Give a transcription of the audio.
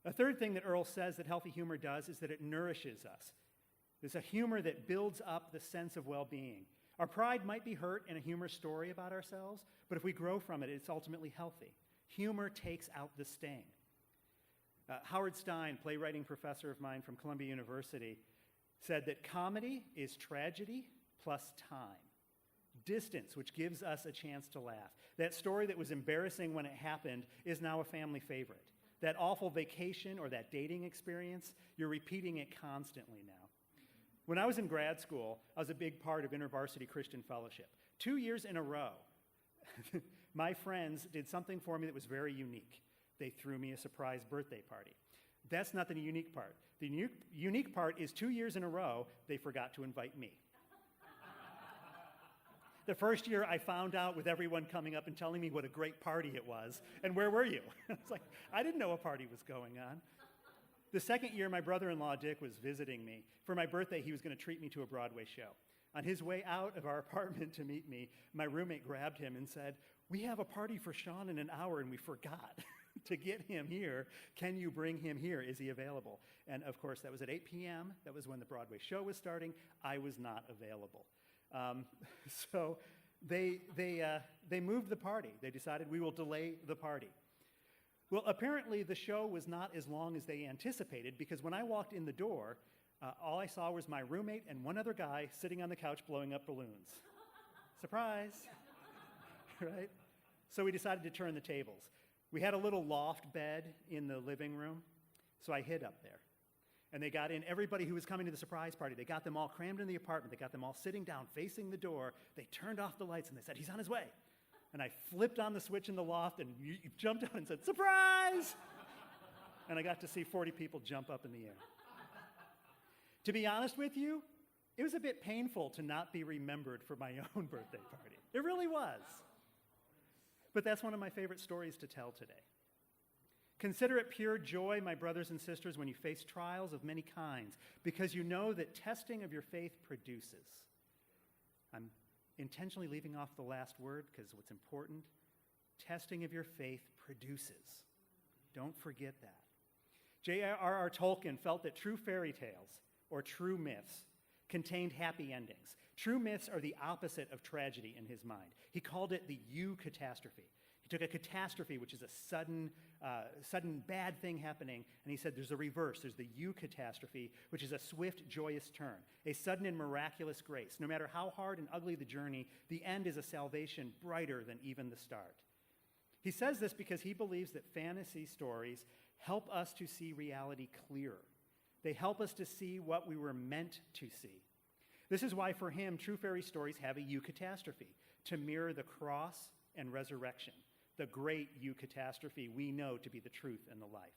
A third thing that Earl says that healthy humor does is that it nourishes us. It's a humor that builds up the sense of well-being. Our pride might be hurt in a humorous story about ourselves, but if we grow from it, it's ultimately healthy. Humor takes out the sting. Howard Stein, playwriting professor of mine from Columbia University, said that comedy is tragedy plus time. Distance, which gives us a chance to laugh. That story that was embarrassing when it happened is now a family favorite. That awful vacation or that dating experience, you're repeating it constantly now. When I was in grad school, I was a big part of InterVarsity Christian Fellowship. 2 years in a row, my friends did something for me that was very unique. They threw me a surprise birthday party. That's not the unique part. The unique part is 2 years in a row, they forgot to invite me. The first year I found out with everyone coming up and telling me what a great party it was, and where were you? It's like, I didn't know a party was going on. The second year, my brother-in-law, Dick, was visiting me. For my birthday, he was going to treat me to a Broadway show. On his way out of our apartment to meet me, my roommate grabbed him and said, "We have a party for Sean in an hour, and we forgot to get him here. Can you bring him here? Is he available?" And of course, that was at 8 p.m. That was when the Broadway show was starting. I was not available. So they moved the party. They decided we will delay the party. Well, apparently the show was not as long as they anticipated, because when I walked in the door, all I saw was my roommate and one other guy sitting on the couch blowing up balloons. Surprise, right? So we decided to turn the tables. We had a little loft bed in the living room, so I hid up there. And they got in everybody who was coming to the surprise party. They got them all crammed in the apartment. They got them all sitting down, facing the door. They turned off the lights, and they said, "He's on his way." And I flipped on the switch in the loft, and you jumped out and said, "Surprise!" And I got to see 40 people jump up in the air. To be honest with you, it was a bit painful to not be remembered for my own birthday party. It really was. But that's one of my favorite stories to tell today. Consider it pure joy, my brothers and sisters, when you face trials of many kinds, because you know that testing of your faith produces. I'm intentionally leaving off the last word because what's important, testing of your faith produces. Don't forget that. J.R.R. Tolkien felt that true fairy tales, or true myths, contained happy endings. True myths are the opposite of tragedy in his mind. He called it the eucatastrophe. He took a catastrophe, which is a sudden bad thing happening, and he said there's a reverse. There's the eucatastrophe, which is a swift, joyous turn, a sudden and miraculous grace. No matter how hard and ugly the journey, the end is a salvation brighter than even the start. He says this because he believes that fantasy stories help us to see reality clearer. They help us to see what we were meant to see. This is why, for him, true fairy stories have a eucatastrophe, to mirror the cross and resurrection, the great eucatastrophe we know to be the truth and the life.